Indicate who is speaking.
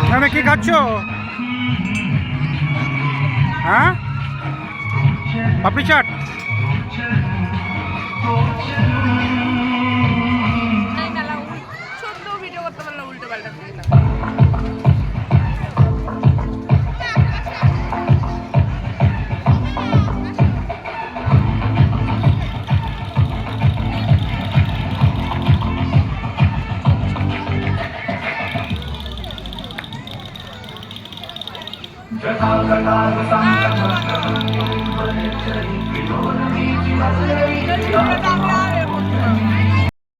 Speaker 1: এখানে কি খাচ্ছ? হ্যাঁ, পাপড়ি চাট।
Speaker 2: ভিডিও করতে পারলে উল্টো পাল্টা